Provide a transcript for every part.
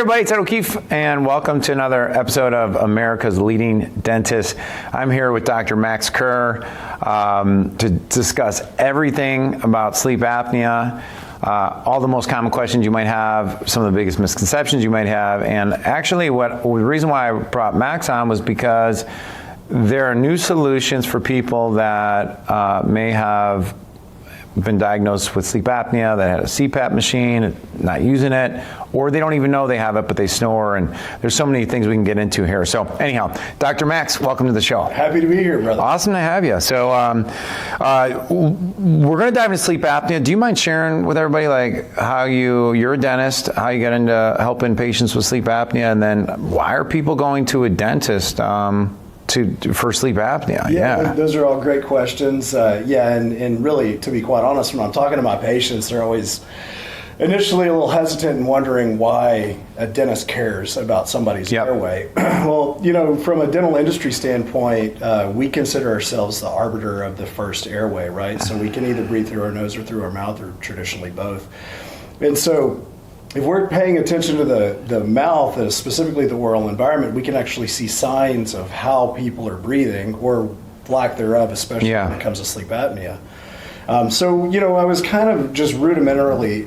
everybody, it's Ed O'Keefe, and welcome to another episode of America's Leading Dentist. I'm here with Dr. Max Kerr to discuss everything about sleep apnea, all the most common questions you might have, some of the biggest misconceptions you might have, and actually the reason why I brought Max on was because there are new solutions for people that may have been diagnosed with sleep apnea, that had a CPAP machine, not using it, or they don't even know they have it, but they snore, and there's so many things we can get into here. So anyhow, Dr. Max, welcome to the show. Happy to be here, brother. Awesome to have you. So we're going to dive into sleep apnea. Do you mind sharing with everybody like how you're a dentist, how you got into helping patients with sleep apnea, and then why are people going to a dentist for sleep apnea? Yeah, those are all great questions. And really, to be quite honest, when I'm talking to my patients, they're always initially a little hesitant and wondering why a dentist cares about somebody's airway. Well, from a dental industry standpoint, we consider ourselves the arbiter of the first airway, right? So we can either breathe through our nose or through our mouth, or traditionally both. And so if we're paying attention to the mouth, specifically the oral environment, we can actually see signs of how people are breathing, or lack thereof, especially when it comes to sleep apnea. So I was kind of just rudimentally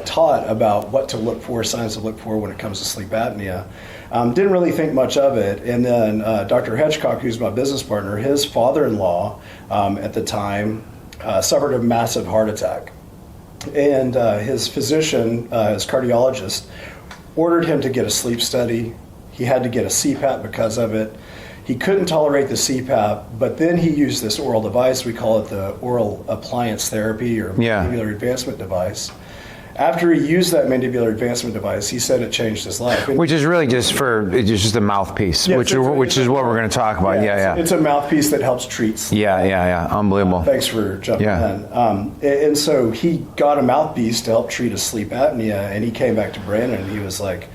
taught about what to look for, signs to look for when it comes to sleep apnea. Didn't really think much of it. And then Dr. Hitchcock, who's my business partner, his father-in-law at the time suffered a massive heart attack. And his physician, his cardiologist, ordered him to get a sleep study. He had to get a CPAP because of it. He couldn't tolerate the CPAP, but then he used this oral device. We call it the oral appliance therapy, or mandibular advancement device. After he used that mandibular advancement device, he said it changed his life. Which is really just a mouthpiece, which is what we're going to talk about. It's a mouthpiece that helps treat sleep. Unbelievable. Thanks for jumping in. And so he got a mouthpiece to help treat his sleep apnea, and he came back to Brandon, and he was like,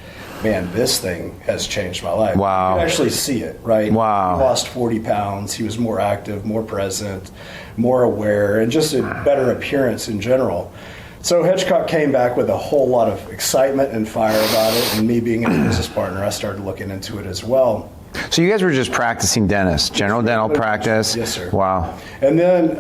man, this thing has changed my life. Wow. You can actually see it, right? Wow. He lost 40 pounds. He was more active, more present, more aware, and just a better appearance in general. So Hitchcock came back with a whole lot of excitement and fire about it, and me being a business partner, I started looking into it as well. So you guys were just practicing dentists, general dental practice? Yes, sir. Wow. And then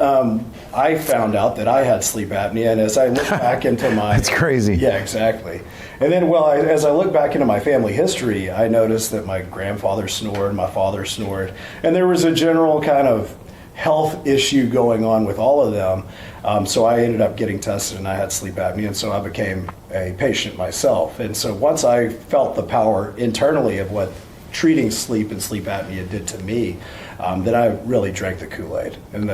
I found out that I had sleep apnea, and as I look back into my... That's crazy. Yeah, exactly. And then, as I look back into my family history, I noticed that my grandfather snored, my father snored, and there was a general kind of health issue going on with all of them. So I ended up getting tested, and I had sleep apnea, and so I became a patient myself. And so once I felt the power internally of what treating sleep and sleep apnea did to me, then I really drank the Kool-Aid, and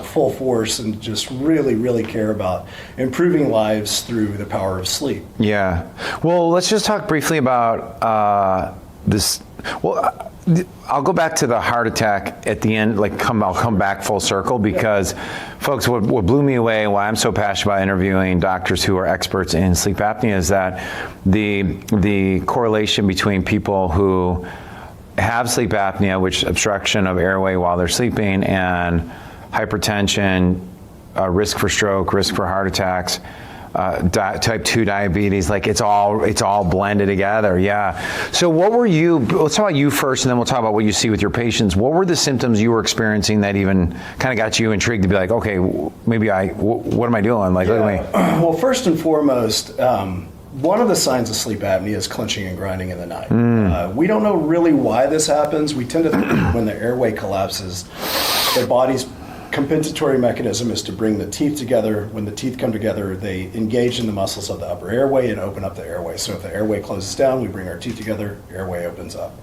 full force, and just really, really care about improving lives through the power of sleep. Yeah. Well, let's just talk briefly about this. Well, I'll go back to the heart attack at the end. I'll come back full circle, because, folks, what blew me away, why I'm so passionate about interviewing doctors who are experts in sleep apnea, is that the correlation between people who have sleep apnea, which obstruction of airway while they're sleeping, and hypertension, risk for stroke, risk for heart attacks, type 2 diabetes, it's all blended together. So let's talk about you first, and then we'll talk about what you see with your patients. What were the symptoms you were experiencing that even kind of got you intrigued to be like, okay, maybe what am I doing? Look at me. Well, first and foremost, one of the signs of sleep apnea is clenching and grinding in the night. We don't know really why this happens. We tend to think when the airway collapses, the body's compensatory mechanism is to bring the teeth together. When the teeth come together, they engage in the muscles of the upper airway and open up the airway. So if the airway closes down, we bring our teeth together, airway opens up.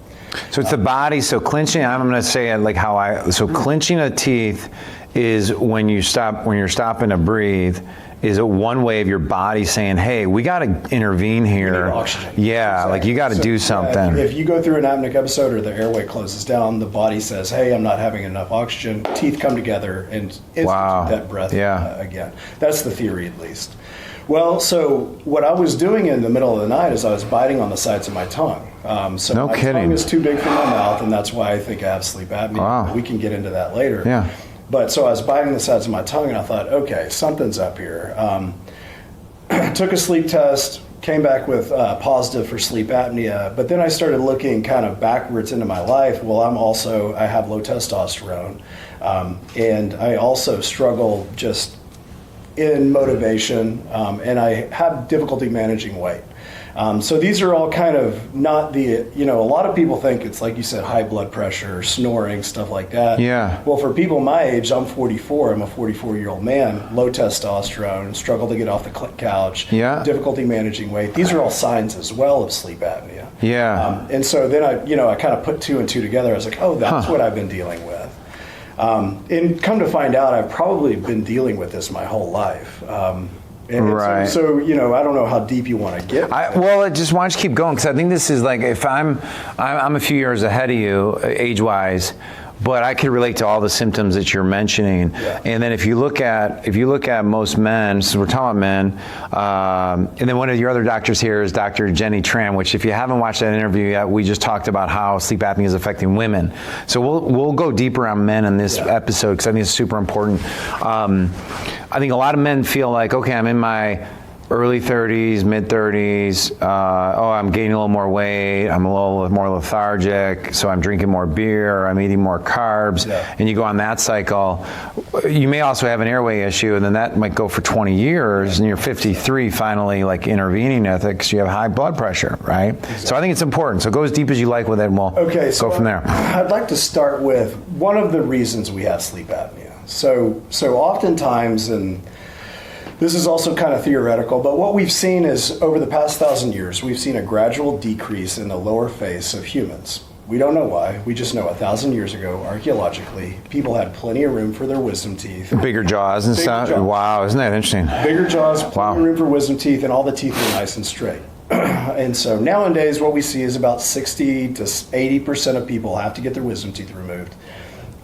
So it's the body. So clenching, I'm going to say it clenching the teeth is when you're stopping to breathe, is one way of your body saying, hey, we got to intervene here. We need oxygen. Yeah, exactly. You got to do something. If you go through an apneic episode or the airway closes down, the body says, hey, I'm not having enough oxygen. Teeth come together and institute that breath again. That's the theory, at least. Well, so what I was doing in the middle of the night is I was biting on the sides of my tongue. My tongue is too big for my mouth, and that's why I think I have sleep apnea. Wow. We can get into that later. Yeah. But so I was biting the sides of my tongue, and I thought, okay, something's up here. took a sleep test, came back with positive for sleep apnea, but then I started looking kind of backwards into my life. Well, I have low testosterone, and I also struggle just in motivation, and I have difficulty managing weight. So these are all kind of not a lot of people think it's like you said, high blood pressure, snoring, stuff like that. Yeah. Well, for people my age, I'm 44. I'm a 44-year-old man, low testosterone, struggle to get off the couch, difficulty managing weight. These are all signs as well of sleep apnea. Yeah. And so then I kind of put 2 and 2 together. I was like, oh, that's what I've been dealing with. And come to find out, I've probably been dealing with this my whole life. Right. So I don't know how deep you want to get. Well, just why don't you keep going? Because I think this is like, if I'm a few years ahead of you, age-wise, but I could relate to all the symptoms that you're mentioning. Yeah. And then if you look at most men, so we're talking about men, and then one of your other doctors here is Dr. Jenny Tran, which if you haven't watched that interview yet, we just talked about how sleep apnea is affecting women. So we'll go deeper on men in this episode because I think it's super important. I think a lot of men feel like, okay, I'm in my early 30s, mid 30s, I'm gaining a little more weight, I'm a little more lethargic, so I'm drinking more beer, I'm eating more carbs, and you go on that cycle. You may also have an airway issue, and then that might go for 20 years, and you're 53 finally like intervening with it because you have high blood pressure, right? Exactly. So I think it's important. So go as deep as you like with it, and we'll go from there. I'd like to start with one of the reasons we have sleep apnea. So oftentimes, and this is also kind of theoretical, but what we've seen is over the past 1,000 years, we've seen a gradual decrease in the lower face of humans. We don't know why. We just know 1,000 years ago, archaeologically, people had plenty of room for their wisdom teeth. Bigger jaws and stuff. Wow, isn't that interesting? Bigger jaws, plenty of room for wisdom teeth, and all the teeth were nice and straight. And so nowadays, what we see is about 60 to 80% of people have to get their wisdom teeth removed,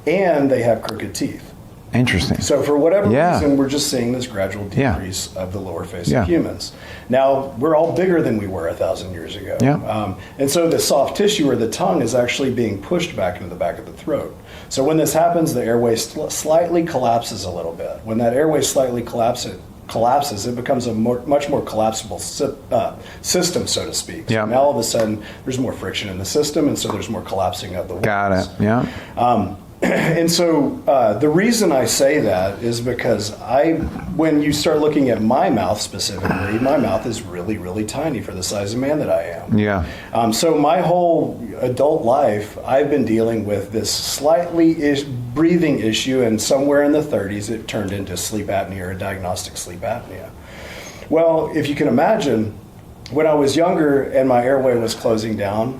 and they have crooked teeth. Interesting. So for whatever reason, we're just seeing this gradual decrease of the lower face of humans. Now, we're all bigger than we were 1,000 years ago. And so the soft tissue or the tongue is actually being pushed back into the back of the throat. So when this happens, the airway slightly collapses a little bit. When that airway slightly collapses, it becomes a much more collapsible system, so to speak. So now all of a sudden, there's more friction in the system, and so there's more collapsing of the walls. Got it, yeah. And so the reason I say that is because when you start looking at my mouth specifically, my mouth is really, really tiny for the size of man that I am. Yeah. So my whole adult life, I've been dealing with this slightly breathing issue, and somewhere in the 30s, it turned into sleep apnea or diagnostic sleep apnea. Well, if you can imagine, when I was younger and my airway was closing down,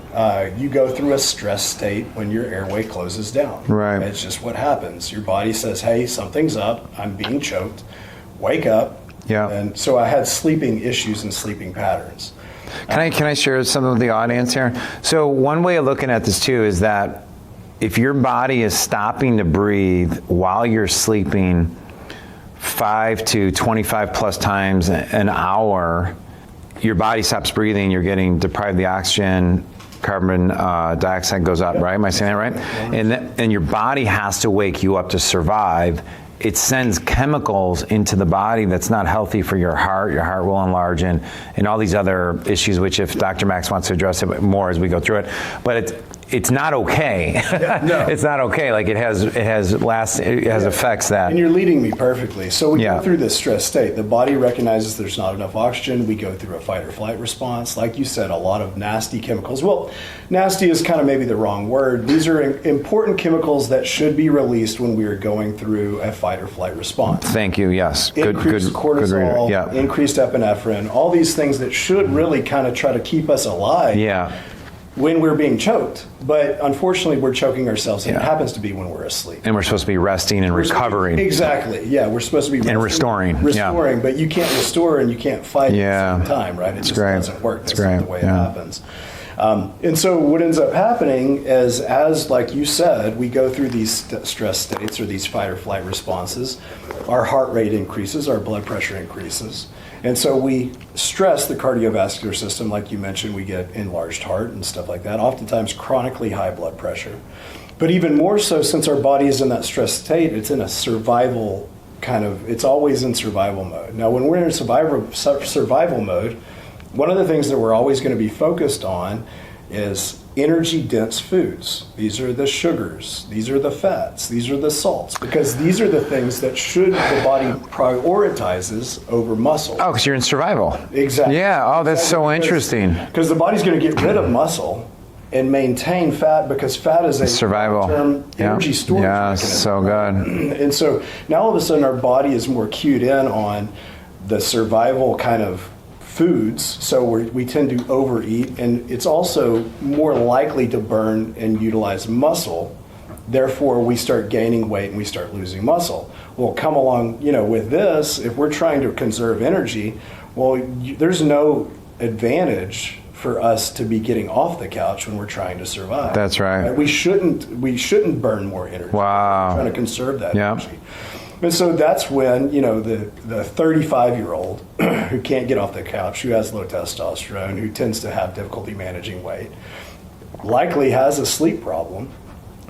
you go through a stress state when your airway closes down. Right. It's just what happens. Your body says, hey, something's up. I'm being choked. Wake up. Yeah. And so I had sleeping issues and sleeping patterns. Can I share some with the audience here? So one way of looking at this too is that if your body is stopping to breathe while you're sleeping 5 to 25 plus times an hour, your body stops breathing, you're getting deprived of the oxygen, carbon dioxide goes up, right? Am I saying that right? And your body has to wake you up to survive. It sends chemicals into the body that's not healthy for your heart will enlarge, and all these other issues, which if Dr. Max wants to address it more as we go through it. But it's not okay. No. It's not okay. Like it has effects that. And you're leading me perfectly. So we go through this stress state. The body recognizes there's not enough oxygen. We go through a fight or flight response. Like you said, a lot of nasty chemicals. Well, nasty is kind of maybe the wrong word. These are important chemicals that should be released when we are going through a fight or flight response. Thank you. Yes. Increased cortisol, increased epinephrine, all these things that should really kind of try to keep us alive. Yeah. When we're being choked. But unfortunately, we're choking ourselves, and it happens to be when we're asleep. And we're supposed to be resting and recovering. Exactly. Yeah, we're supposed to be resting, and restoring. But you can't restore and you can't fight at the same time, right? It just doesn't work. That's not the way it happens. And so what ends up happening is, as like you said, we go through these stress states or these fight or flight responses, our heart rate increases, our blood pressure increases. And so we stress the cardiovascular system, like you mentioned, we get enlarged heart and stuff like that, oftentimes chronically high blood pressure. But even more so, since our body is in that stress state, it's in a survival it's always in survival mode. Now, when we're in survival mode, one of the things that we're always going to be focused on is energy-dense foods. These are the sugars, these are the fats, these are the salts, because these are the things that the body prioritizes over muscle. Oh, because you're in survival. Exactly. Yeah. Oh, that's so interesting. Because the body's going to get rid of muscle and maintain fat, because fat is a survival long-term energy storage mechanism. So good. And so now all of a sudden our body is more cued in on the survival kind of foods, so we tend to overeat, and it's also more likely to burn and utilize muscle. Therefore, we start gaining weight and we start losing muscle. Well, come along, with this, if we're trying to conserve energy, well, there's no advantage for us to be getting off the couch when we're trying to survive. That's right. We shouldn't burn more energy. Wow. We're trying to conserve that energy. And so that's when, the 35-year-old who can't get off the couch, who has low testosterone, who tends to have difficulty managing weight, likely has a sleep problem,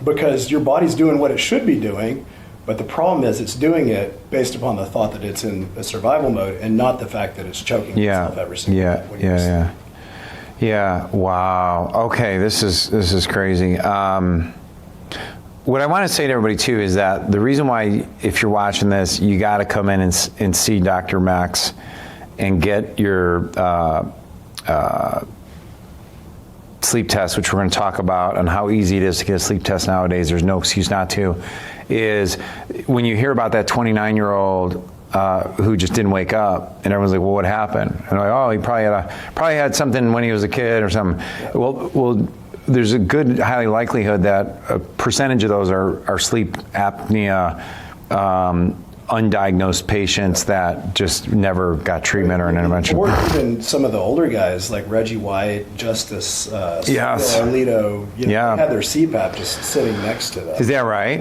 because your body's doing what it should be doing, but the problem is it's doing it based upon the thought that it's in a survival mode and not the fact that it's choking itself every single day when you sleep. Yeah. Wow. Okay. This is crazy. What I want to say to everybody too is that the reason why, if you're watching this, you got to come in and see Dr. Max and get your sleep test, which we're going to talk about, and how easy it is to get a sleep test nowadays. There's no excuse not to. Is when you hear about that 29-year-old who just didn't wake up, and everyone's like, "Well, what happened?" And they're like, "Oh, he probably had something when he was a kid or something." Well. There's a good highly likelihood that a percentage of those are sleep apnea, undiagnosed patients that just never got treatment or an intervention. Or even some of the older guys like Reggie White, Justice, Alito, they had their CPAP just sitting next to them. Is that right?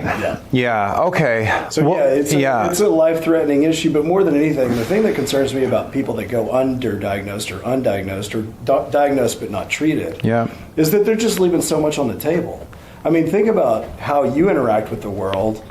Yeah. Okay. So it's a life-threatening issue, but more than anything, the thing that concerns me about people that go underdiagnosed or undiagnosed or diagnosed but not treated is that they're just leaving so much on the table. I mean, think about how you interact with the world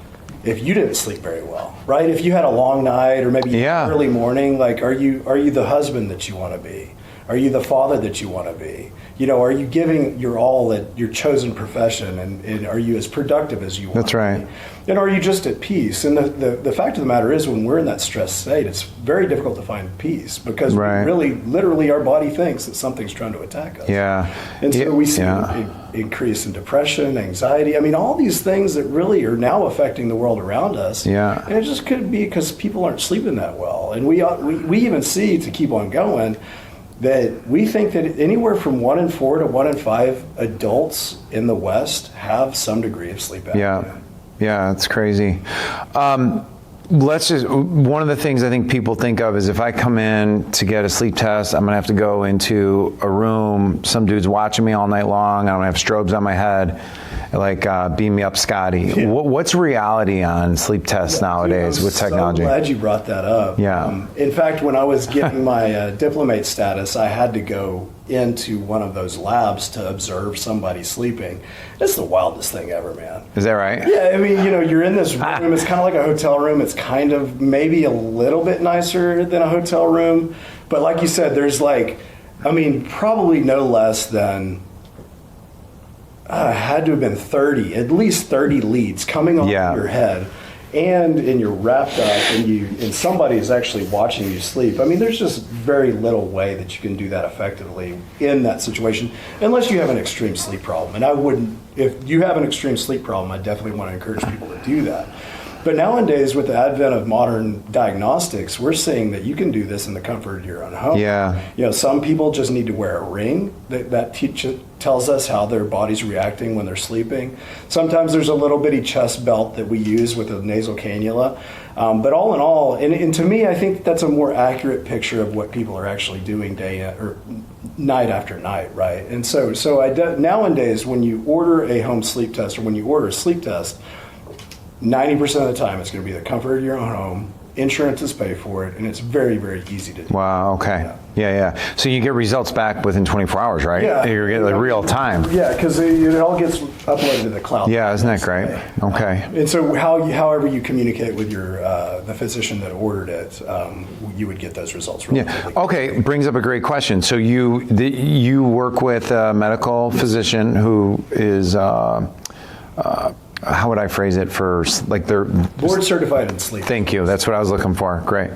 if you didn't sleep very well, right? If you had a long night or maybe early morning, like, are you the husband that you want to be? Are you the father that you want to be? Are you giving your all at your chosen profession, and are you as productive as you want to be? And are you just at peace? And the fact of the matter is, when we're in that stress state, it's very difficult to find peace, because literally our body thinks that something's trying to attack us. And so we see an increase in depression, anxiety. I mean, all these things that really are now affecting the world around us. And it just could be because people aren't sleeping that well. And we even see, to keep on going, that we think that anywhere from 1 in 4 to 1 in 5 adults in the West have some degree of sleep apnea. Yeah, it's crazy. One of the things I think people think of is, if I come in to get a sleep test, I'm going to have to go into a room, some dude's watching me all night long, I'm going to have strobes on my head, like, beam me up, Scotty. What's reality on sleep tests nowadays with technology? I'm so glad you brought that up. In fact, when I was getting my diplomate status, I had to go into one of those labs to observe somebody sleeping. It's the wildest thing ever, man. Is that right? Yeah, I mean, you're in this room. It's kind of like a hotel room. It's kind of maybe a little bit nicer than a hotel room. But like you said, there's probably no less than had to have been at least 30 leads coming off your head, and you're wrapped up, and somebody is actually watching you sleep. I mean, there's just very little way that you can do that effectively in that situation, unless you have an extreme sleep problem. And if you have an extreme sleep problem, I definitely want to encourage people to do that. But nowadays, with the advent of modern diagnostics, we're seeing that you can do this in the comfort of your own home. Some people just need to wear a ring that tells us how their body's reacting when they're sleeping. Sometimes there's a little bitty chest belt that we use with a nasal cannula. But all in all, and to me, I think that's a more accurate picture of what people are actually doing night after night, right? And so nowadays, when you order a home sleep test, or when you order a sleep test, 90% of the time it's going to be the comfort of your own home, insurances pay for it, and it's very, very easy to do. Wow. Okay. Yeah. So you get results back within 24 hours, right? Yeah. You get like real time. Yeah, because it all gets uploaded to the cloud. Yeah, isn't that great? Okay. And so however you communicate with your the physician that ordered it, you would get those results. Yeah. Okay. Brings up a great question. So you work with a medical physician who is. How would I phrase it for like they're board certified in sleep? Thank you. That's what I was looking for. Great.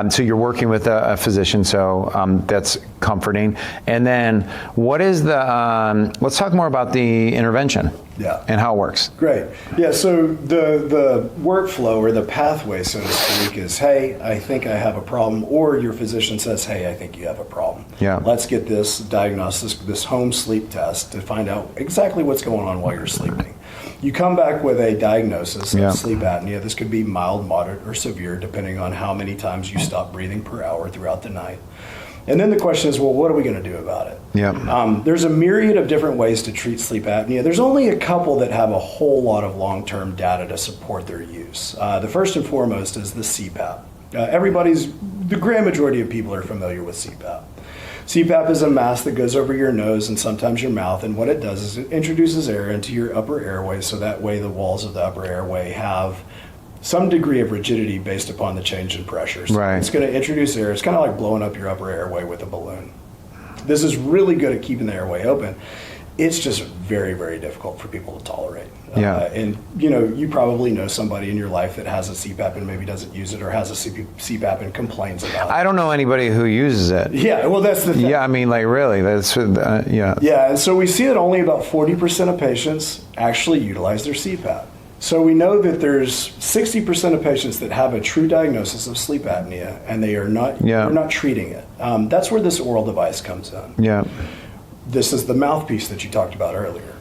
So you're working with a physician, so that's comforting. And then what is the? Let's talk more about the intervention. Yeah. And how it works. Great. Yeah. So the workflow or the pathway, so to speak, is hey, I think I have a problem, or your physician says, hey, I think you have a problem. Yeah. Let's get this diagnosis, this home sleep test to find out exactly what's going on while you're sleeping. You come back with a diagnosis of sleep apnea. This could be mild, moderate, or severe, depending on how many times you stop breathing per hour throughout the night. And then the question is, well, what are we going to do about it? Yeah. There's a myriad of different ways to treat sleep apnea. There's only a couple that have a whole lot of long-term data to support their use. The first and foremost is the CPAP. The grand majority of people are familiar with CPAP. CPAP is a mask that goes over your nose and sometimes your mouth, and what it does is it introduces air into your upper airway, so that way the walls of the upper airway have some degree of rigidity based upon the change in pressure. So right. It's going to introduce air. It's kind of like blowing up your upper airway with a balloon. This is really good at keeping the airway open. It's just very, very difficult for people to tolerate. Yeah. And you probably know somebody in your life that has a CPAP and maybe doesn't use it, or has a CPAP and complains about it. I don't know anybody who uses it. Yeah, well, that's the thing. Yeah, I mean, like really, that's yeah. Yeah, and so we see that only about 40% of patients actually utilize their CPAP. So we know that there's 60% of patients that have a true diagnosis of sleep apnea, and they're not treating it. That's where this oral device comes in. Yeah. This is the mouthpiece that you talked about earlier.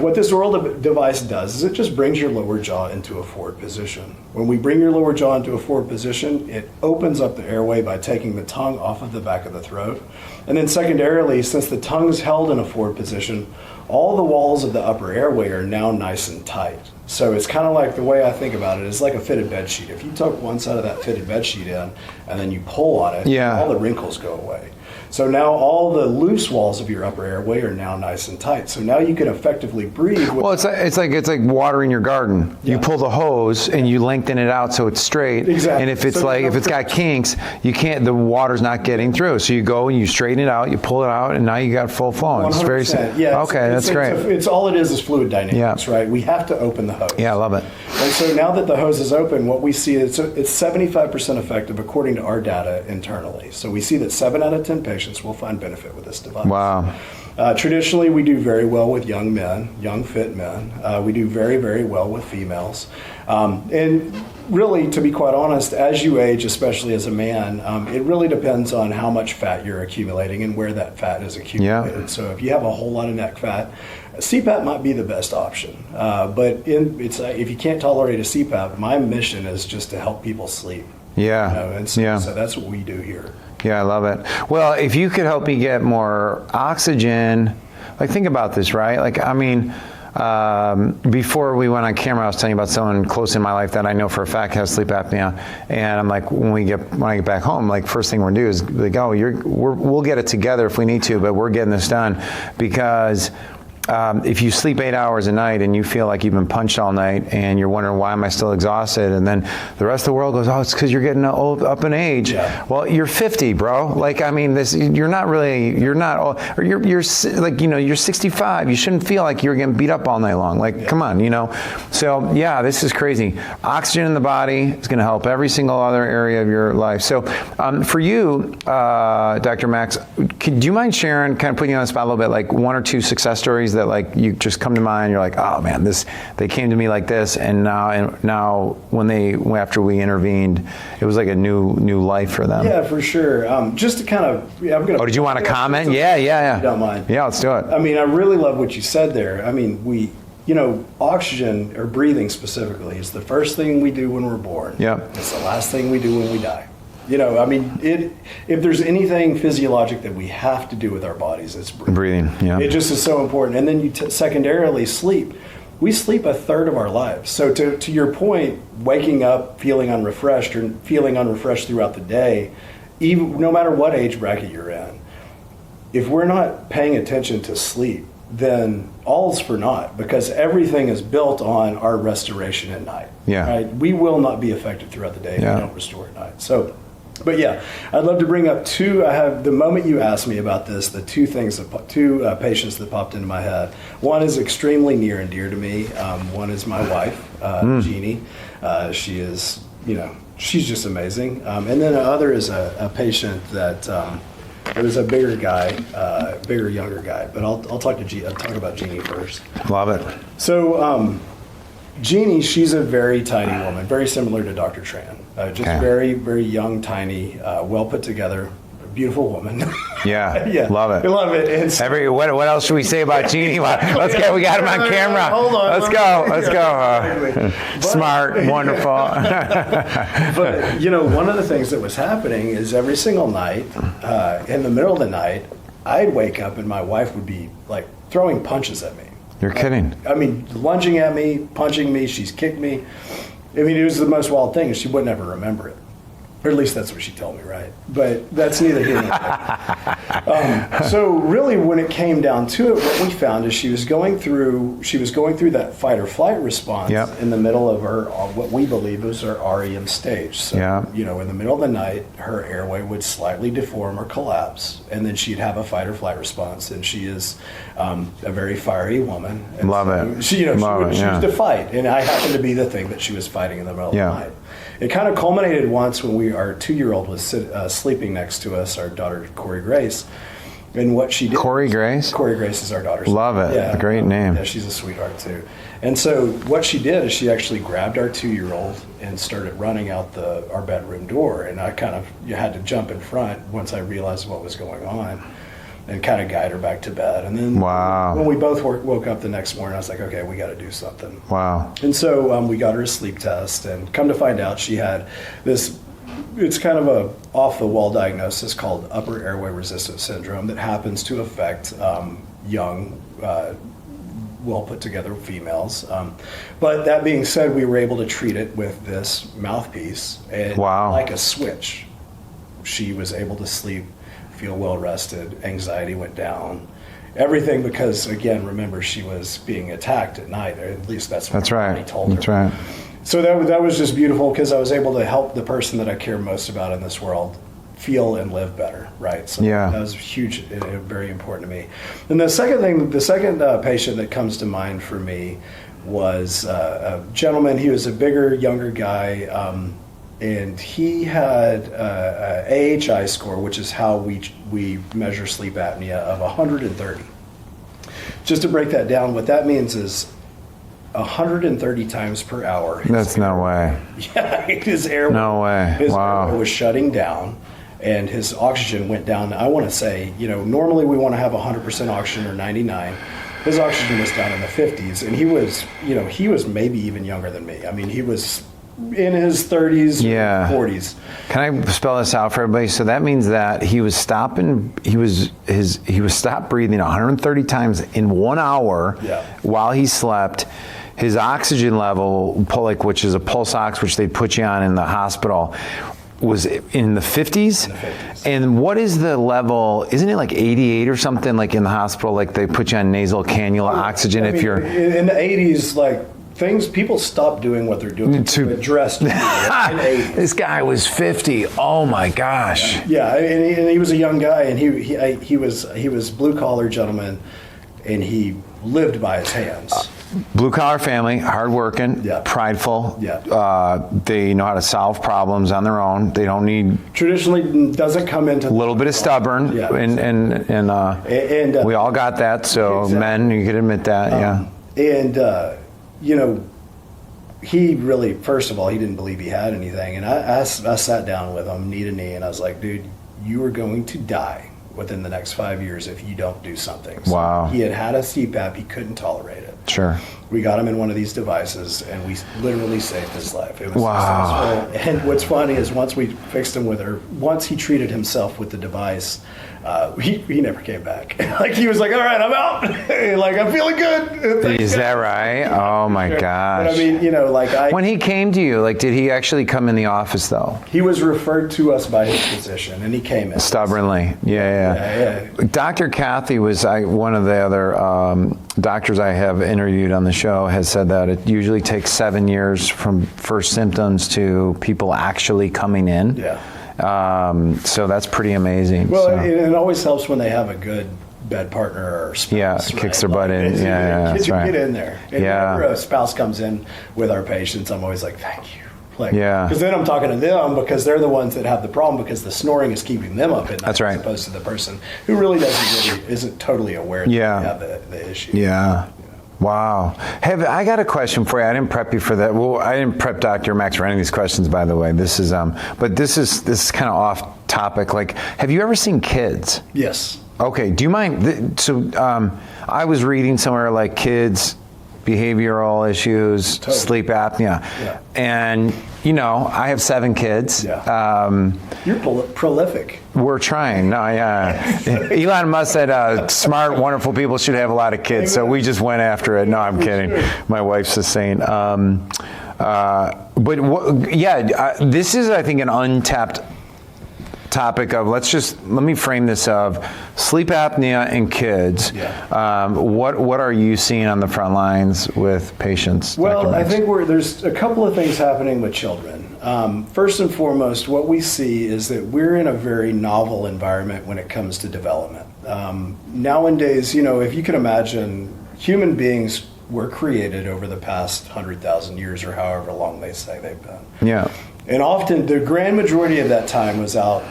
What this oral device does is it just brings your lower jaw into a forward position. When we bring your lower jaw into a forward position, it opens up the airway by taking the tongue off of the back of the throat. And then secondarily, since the tongue is held in a forward position, all the walls of the upper airway are now nice and tight. So it's kind of like, the way I think about it is like a fitted bed sheet. If you took one side of that fitted bed sheet in and then you pull on it, all the wrinkles go away. So now all the loose walls of your upper airway are now nice and tight. So now you can effectively breathe. Well, it's like watering your garden. Yeah. You pull the hose and you lengthen it out so it's straight. Exactly. And if it's if it's got kinks, you can't. The water's not getting through. So you go and you straighten it out. You pull it out, and now you got full flow. It's very okay. That's great. It's all it is fluid dynamics, right? We have to open the hose. Yeah, I love it. And so now that the hose is open, what we see is it's 75% effective according to our data internally. So we see that 7 out of 10 patients will find benefit with this device. Wow. Traditionally, we do very well with young men, young fit men. We do very, very well with females. And really, to be quite honest, as you age, especially as a man, it really depends on how much fat you're accumulating and where that fat is accumulated. Yeah. So if you have a whole lot of neck fat, CPAP might be the best option. But if you can't tolerate a CPAP, my mission is just to help people sleep. Yeah. So that's what we do here. Yeah, I love it. Well, if you could help me get more oxygen, like think about this, right? Like, I mean, before we went on camera, I was telling you about someone close in my life that I know for a fact has sleep apnea, and I'm like, when I get back home, like first thing we're gonna do is like, oh, we'll get it together if we need to, but we're getting this done because. If you sleep 8 hours a night and you feel like you've been punched all night and you're wondering why am I still exhausted, and then the rest of the world goes, oh, it's because you're getting old, up in age. Yeah. Well, you're 50, bro. Like, I mean, you're not old, or you're 65. You shouldn't feel like you're getting beat up all night long. Like, come on, So yeah, this is crazy. Oxygen in the body is going to help every single other area of your life. So for you, Dr. Max, do you mind sharing, kind of putting you on the spot a little bit, like 1 or 2 success stories that like you just come to mind? You're like, oh man, they came to me like this, and now after we intervened, it was like a new life for them. Yeah, for sure. Just to kind of, I'm gonna. Oh, did you want to comment? Yeah. If you don't mind. Yeah, let's do it. I mean, I really love what you said there. I mean, oxygen, or breathing specifically, is the first thing we do when we're born. Yeah. It's the last thing we do when we die. I mean, if there's anything physiologic that we have to do with our bodies, it's breathing. Yeah. It just is so important. And then secondarily, sleep. we sleep a third of our lives. So to your point, waking up feeling unrefreshed or feeling unrefreshed throughout the day, even no matter what age bracket you're in, if we're not paying attention to sleep, then all's for naught, because everything is built on our restoration at night. Yeah. Right? We will not be affected throughout the day if we don't restore at night. So, but yeah, I'd love to bring up two. I have, the moment you asked me about this, the two patients that popped into my head. One is extremely near and dear to me. One is my wife, Jeannie. She is, she's just amazing. And then the other is a patient that it was a bigger guy, younger guy. But I'll talk about Jeannie first. Love it. So Jeannie, she's a very tiny woman, very similar to Dr. Tran. Very, very young, tiny, well put together, beautiful woman. Yeah, yeah, love it. I love it. And what else should we say about Jeannie? We got him on camera. Hold on. Let's go. Smart, wonderful. But one of the things that was happening is every single night, in the middle of the night, I'd wake up and my wife would be like throwing punches at me. You're kidding. I mean, lunging at me, punching me. She's kicked me. I mean, it was the most wild thing, and she would never remember it. Or at least that's what she told me, right? But that's neither here nor there. So really, when it came down to it, what we found is she was going through that fight or flight response in the middle of her, what we believe was her REM stage. So, in the middle of the night, her airway would slightly deform or collapse, and then she'd have a fight or flight response. And she is a very fiery woman. And Love it. She would choose to fight, and I happened to be the thing that she was fighting in the middle of the night. It kind of culminated once when our 2-year-old was sleeping next to us, our daughter, Corey Grace. And what she did... Corey Grace? Corey Grace is our daughter. Love it. Yeah, great name. Yeah, she's a sweetheart, too. And so what she did is she actually grabbed our 2-year-old and started running out our bedroom door. And I kind of had to jump in front once I realized what was going on and kind of guide her back to bed. And then when we both woke up the next morning, I was like, okay, we got to do something. Wow. And so we got her a sleep test, and come to find out she had this, it's kind of a off-the-wall diagnosis called upper airway resistance syndrome that happens to affect young, well-put-together females. But that being said, we were able to treat it with this mouthpiece, and like a switch, she was able to sleep, feel well rested, anxiety went down, everything, because again, remember, she was being attacked at night, or at least that's what I told her. That's right. So that was just beautiful, because I was able to help the person that I care most about in this world feel and live better, right? So that was huge, very important to me. And the second patient that comes to mind for me was a gentleman. He was a bigger, younger guy, and he had a AHI score, which is how we measure sleep apnea, of 130. Just to break that down, what that means is 130 times per hour. That's no way. Yeah, his airway. No way. His airway was shutting down, and his oxygen went down. I want to say, normally we want to have 100% oxygen or 99. His oxygen was down in the 50s, and he was maybe even younger than me. I mean, he was in his 30s, 40s. Can I spell this out for everybody? So that means that he was stopped breathing 130 times in 1 hour while he slept. His oxygen level, which is a pulse ox, which they put you on in the hospital, was in the 50s. And what is the level? Isn't it like 88 or something, like in the hospital, like they put you on nasal cannula oxygen if you're in the 80s, like people stop doing what they're doing to address This guy was 50. Oh my gosh. Yeah, and he was a young guy, and he was blue collar gentleman, and he lived by his hands. Blue collar family, hardworking, prideful. They know how to solve problems on their own. They don't need. Traditionally, doesn't come into a little bit of stubborn, and we all got that. So men, you could admit that, And he really, first of all, he didn't believe he had anything, and I sat down with him knee to knee, and I was like, dude, you are going to die within the next 5 years if you don't do something. So wow. He had a CPAP. He couldn't tolerate it. Sure. We got him in one of these devices, and we literally saved his life. It was wow. successful. And what's funny is once we fixed him once he treated himself with the device, He never came back. Like, he was like, all right, I'm out. Like, I'm feeling good. Thanks, Is that guys." right? Oh my But gosh. I mean, you know, like When he came to you, like, did he actually come in the office though? he was referred to us by his physician, and he came in. Stubbornly. Yeah. Dr. Kathy was one of the other doctors I have interviewed on the show has said that it usually takes 7 years from first symptoms to people actually coming in. Yeah. So that's pretty amazing. Well, so. it always helps when they have a good bed partner or spouse. Yeah, right? kicks their butt in. Kids, Yeah, that's right. Get in there. And Yeah. whenever a spouse comes in with our patients, I'm always like, thank you. Like, Yeah. because then I'm talking to them because they're the ones that have the problem because the snoring is keeping them up at night. That's right. As opposed to the person who really isn't totally aware that Yeah. they have the issue. Yeah. Wow. I got a question for you. I didn't prep you for that. Well, I didn't prep Dr. Max for any of these questions, by the way. This is but this is kind of off topic. Like, have you ever seen kids? Yes. Okay. Do you mind? I was reading somewhere like kids, behavioral issues, Totally. sleep apnea, Yeah. and you know, I have 7 kids. Yeah. You're prolific. We're trying. No, yeah. Elon Musk said smart, wonderful people should have a lot of kids, so we just went after it. No, I'm kidding. My wife's the saint. This is, I think, an untapped topic of let me frame this of sleep apnea in kids. Yeah. What are you seeing on the front lines with patients? Well, Dr. I Max? think there's a couple of things happening with children. First and foremost, what we see is that we're in a very novel environment when it comes to development. Nowadays, you know, if you can imagine, human beings were created over the past 100,000 years or however long they say they've been. Yeah. And often the grand majority of that time was out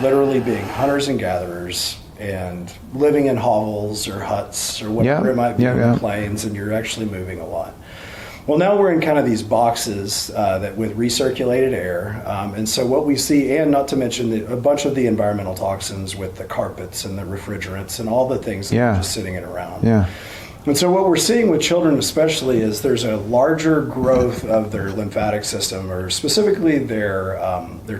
literally being hunters and gatherers and living in hovels or huts or whatever it might be in the plains, and you're actually moving a lot. Well, now we're in kind of these boxes that with recirculated air, and so what we see, and not to mention a bunch of the environmental toxins with the carpets and the refrigerants and all the things that are just sitting it around. Yeah. And so what we're seeing with children especially is there's a larger growth of their lymphatic system, or specifically their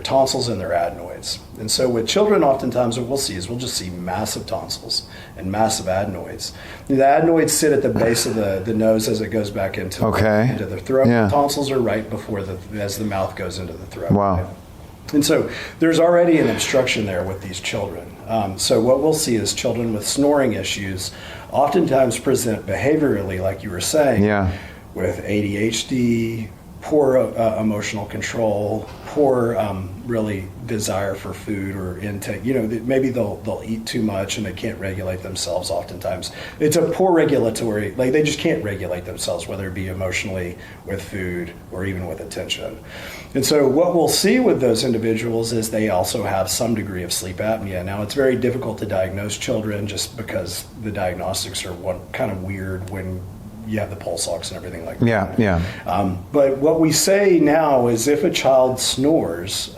tonsils and their adenoids. And so with children, oftentimes what we'll see is we'll just see massive tonsils and massive adenoids. The adenoids sit at the base of the nose as it goes back into the throat. Yeah. The tonsils are right before as the mouth goes into the throat. Wow. And so there's already an obstruction there with these children. So what we'll see is children with snoring issues oftentimes present behaviorally, like you were saying, with ADHD, poor emotional control, poor really desire for food or intake. You know, maybe they'll eat too much and they can't regulate themselves oftentimes. It's a poor regulatory, like they just can't regulate themselves, whether it be emotionally, with food, or even with attention. And so what we'll see with those individuals is they also have some degree of sleep apnea. Now, it's very difficult to diagnose children just because the diagnostics are kind of weird when you have the pulse ox and everything like that. But what we say now is if a child snores,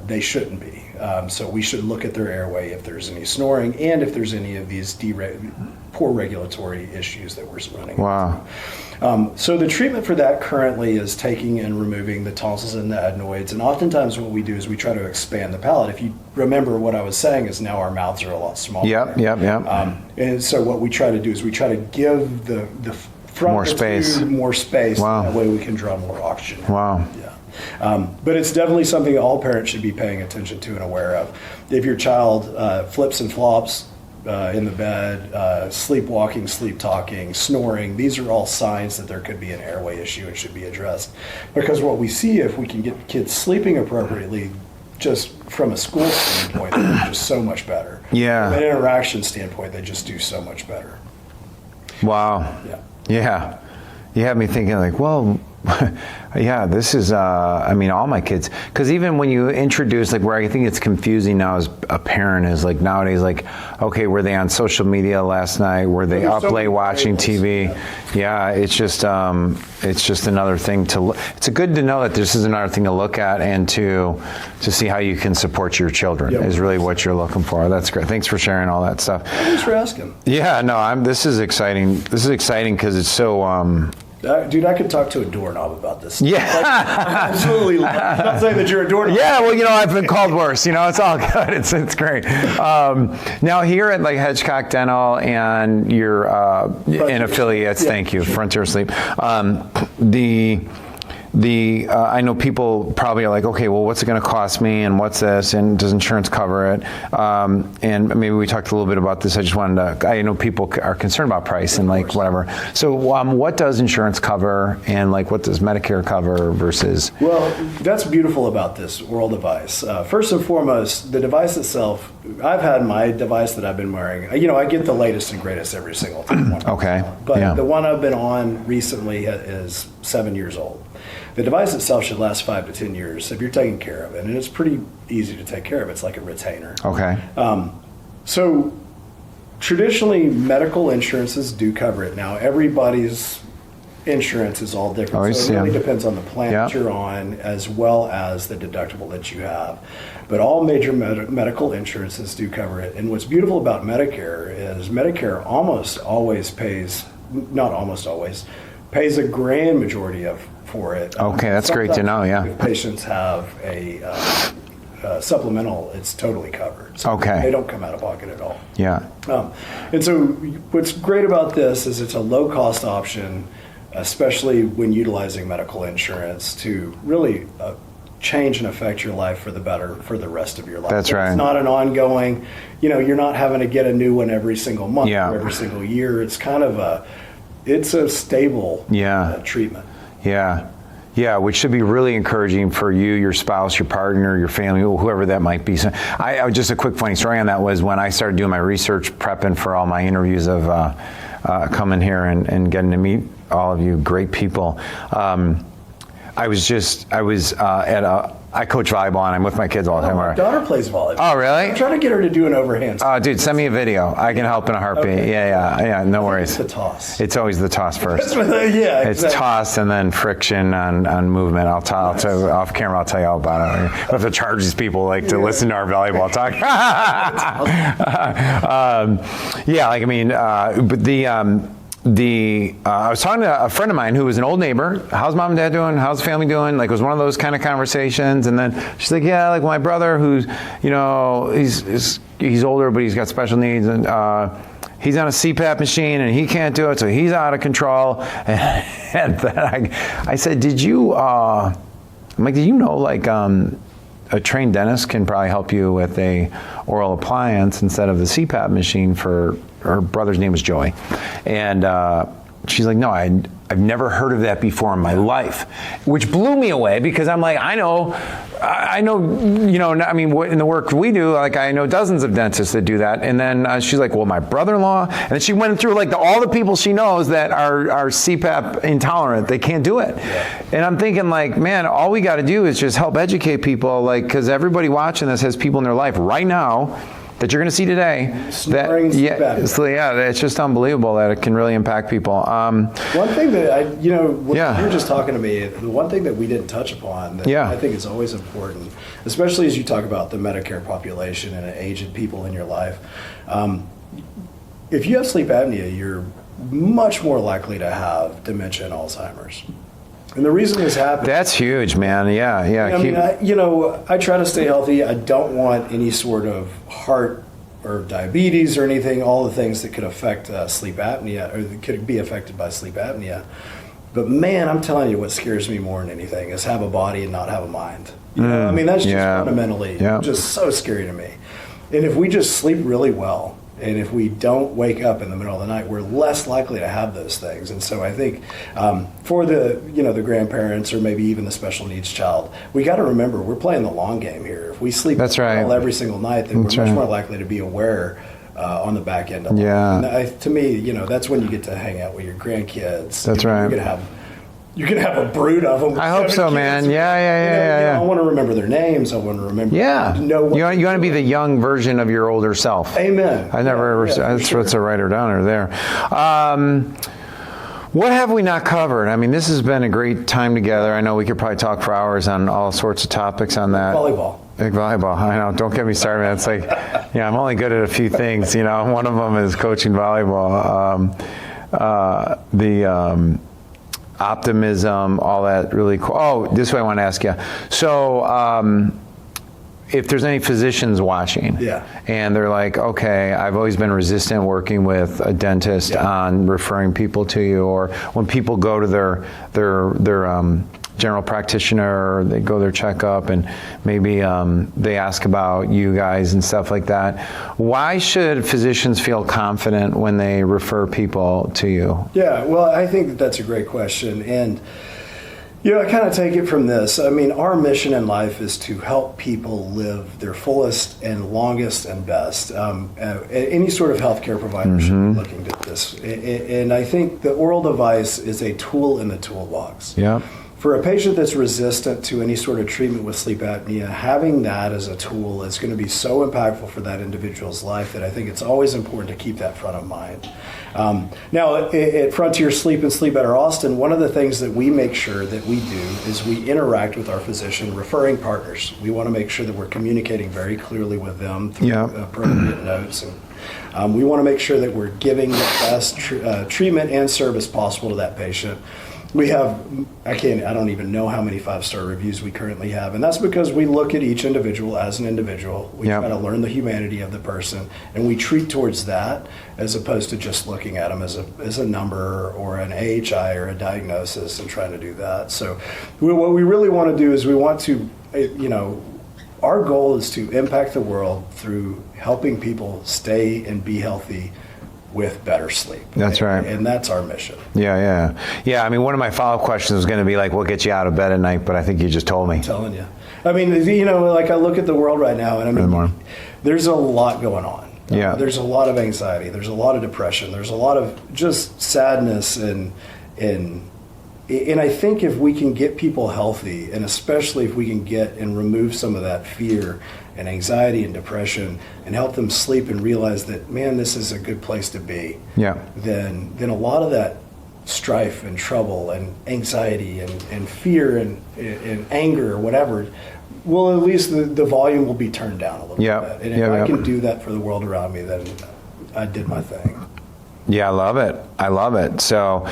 they shouldn't be. So we should look at their airway if there's any snoring and if there's any of these poor regulatory issues that we're running. Wow. So the treatment for that currently is taking and removing the tonsils and the adenoids. And oftentimes what we do is we try to expand the palate. If you remember what I was saying is now our mouths are a lot smaller. Yep. And so what we try to do is we try to give the front more space. More space. Wow. That way we can draw more oxygen. Wow. Yeah. But it's definitely something all parents should be paying attention to and aware of. If your child flips and flops in the bed, sleepwalking, sleep talking, snoring, these are all signs that there could be an airway issue and should be addressed. Because what we see, if we can get kids sleeping appropriately, just from a school standpoint, they're just so much better. Yeah. From an interaction standpoint, they just do so much better. Wow. Yeah. You have me thinking like, well, yeah, this is, I mean, all my kids, because even when you introduce, like where I think it's confusing now as a parent is like nowadays, like, okay, were they on social media last night? Were they up late watching TV? Yeah, it's just another thing to look. It's good to know that this is another thing to look at and to see how you can support your children is really what you're looking for. That's great. Thanks for sharing all that stuff. Thanks for asking. Yeah, no, this is exciting. This is exciting because it's so, Dude, I could talk to a doorknob about this. Yeah. Absolutely. I'm not saying that you're a doorknob. Yeah, well, I've been called worse. It's all good. It's great. Now here at like Hedgecock Dental and your and affiliates, thank you, Frontier Sleep. I know people probably are like, okay, well, what's it going to cost me, and what's this, and does insurance cover it? And maybe we talked a little bit about this. I just wanted to. I know people are concerned about price and like whatever. So, what does insurance cover, and like what does Medicare cover versus? Well, that's beautiful about this oral device. First and foremost, the device itself. I've had my device that I've been wearing. I get the latest and greatest every single time. Okay. But the one I've been on recently is 7 years old. The device itself should last 5 to 10 years if you're taking care of it, and it's pretty easy to take care of. It's like a retainer. Okay. So traditionally, medical insurances do cover it. Now, everybody's insurance is all different, so it really depends on the plan that you're on, as well as the deductible that you have. But all major medical insurances do cover it. And what's beautiful about Medicare is Medicare almost always pays, not almost always, pays a grand majority for it. Okay, that's great to know, yeah. If patients have a supplemental, it's totally covered. So okay. They don't come out of pocket at all. Yeah. And so what's great about this is it's a low-cost option, especially when utilizing medical insurance to really change and affect your life for the better for the rest of your life. That's right. It's not an ongoing, you're not having to get a new one every single month or every single year. It's kind of it's a stable treatment. Yeah. Yeah, which should be really encouraging for you, your spouse, your partner, your family, whoever that might be. So just a quick funny story on that was when I started doing my research, prepping for all my interviews of coming here and getting to meet all of you great people. I coach volleyball and I'm with my kids all the time. My daughter plays volleyball. Oh, really? I'm trying to get her to do an overhand. Oh, dude, send me a video. I can help in a heartbeat. Okay. Yeah, no worries. It's the toss. It's always the toss first. Yeah, It's toss and then friction on movement. I'll tell you off camera. I'll tell you all about it. I have to charge these people to listen to our volleyball talk. I was talking to a friend of mine who was an old neighbor. How's mom and dad doing? How's the family doing? Like, it was one of those kind of conversations. And then she's like, yeah, like my brother who's, he's older, but he's got special needs. And he's on a CPAP machine and he can't do it. So he's out of control. And then I said, did you know, like, a trained dentist can probably help you with a oral appliance instead of the CPAP machine for her brother's name was Joey. And she's like, no, I've never heard of that before in my life, which blew me away because I'm like, I know, in the work we do, like I know dozens of dentists that do that. And then she's like, well, my brother-in-law, and then she went through like all the people she knows that are CPAP intolerant, they can't do it. Yeah. And I'm thinking like, man, all we got to do is just help educate people, like, because everybody watching this has people in their life right now that you're going to see today. It's just unbelievable that it can really impact people. One thing that you were just talking to me, the one thing that we didn't touch upon that I think is always important, especially as you talk about the Medicare population and aged people in your life. If you have sleep apnea, you're much more likely to have dementia and Alzheimer's. And the reason this happens... That's huge, man. Yeah. I try to stay healthy. I don't want any sort of heart or diabetes or anything, all the things that could affect sleep apnea or that could be affected by sleep apnea. But man, I'm telling you, what scares me more than anything is have a body and not have a mind. That's just fundamentally just so scary to me. And if we just sleep really well, and if we don't wake up in the middle of the night, we're less likely to have those things. And so I think for the grandparents or maybe even the special needs child, we got to remember we're playing the long game here. If we sleep well every single night, then we're much more likely to be aware on the back end of life. And to me, that's when you get to hang out with your grandkids. That's right. You can have a brood of them. I hope so, man. Yeah. I want to remember their names. I want to remember. Yeah. You want to be the young version of your older self. Amen. I never ever. That's what's a writer downer there. What have we not covered? I mean, this has been a great time together. I know we could probably talk for hours on all sorts of topics on that. Volleyball. I know. Don't get me started, man. It's like, I'm only good at a few things. One of them is coaching volleyball. optimism, all that really cool. Oh, this is what I want to ask you. So, if there's any physicians watching, and they're like, okay, I've always been resistant working with a dentist on referring people to you, or when people go to their general practitioner, or they go their checkup, and maybe they ask about you guys and stuff like that. Why should physicians feel confident when they refer people to you? Yeah, well, I think that's a great question. And I kind of take it from this. I mean, our mission in life is to help people live their fullest and longest and best. Any sort of healthcare provider should be looking at this. And I think the oral device is a tool in the toolbox. Yeah. For a patient that's resistant to any sort of treatment with sleep apnea, having that as a tool is going to be so impactful for that individual's life that I think it's always important to keep that front of mind. Now, at Frontier Sleep and Sleep Better Austin, one of the things that we make sure that we do is we interact with our physician referring partners. We want to make sure that we're communicating very clearly with them through appropriate notes. And we want to make sure that we're giving the best treatment and service possible to that patient. We have, I don't even know how many 5-star reviews we currently have, and that's because we look at each individual as an individual. We try to learn the humanity of the person, and we treat towards that as opposed to just looking at them as a number or an AHI or a diagnosis and trying to do that. So what we really want to do is we want to, our goal is to impact the world through helping people stay and be healthy with better sleep. That's right. And that's our mission. Yeah. I mean, one of my follow-up questions was going to be like, what gets you out of bed at night? But I think you just told me. I'm telling you. I mean, like I look at the world right now, and I mean, there's a lot going on. There's a lot of anxiety. There's a lot of depression. There's a lot of just sadness, and I think if we can get people healthy, and especially if we can get and remove some of that fear and anxiety and depression and help them sleep and realize that, man, this is a good place to be, then a lot of that strife and trouble and anxiety and fear and anger or whatever, well, at least the volume will be turned down a little bit. And if I can do that for the world around me, then I did my thing. Yeah, I love it. So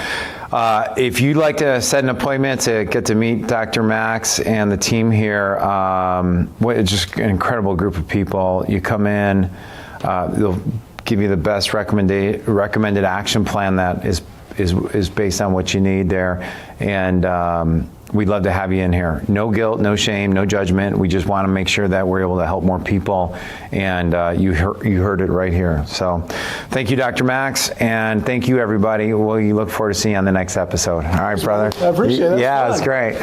if you'd like to set an appointment to get to meet Dr. Max and the team here, just an incredible group of people. You come in, they'll give you the best recommended action plan that is based on what you need there. And we'd love to have you in here. No guilt, no shame, no judgment. We just want to make sure that we're able to help more people. And you heard it right here. So thank you, Dr. Max. And thank you, everybody. We look forward to seeing you on the next episode. All right, brother. I appreciate it. Yeah, it's great.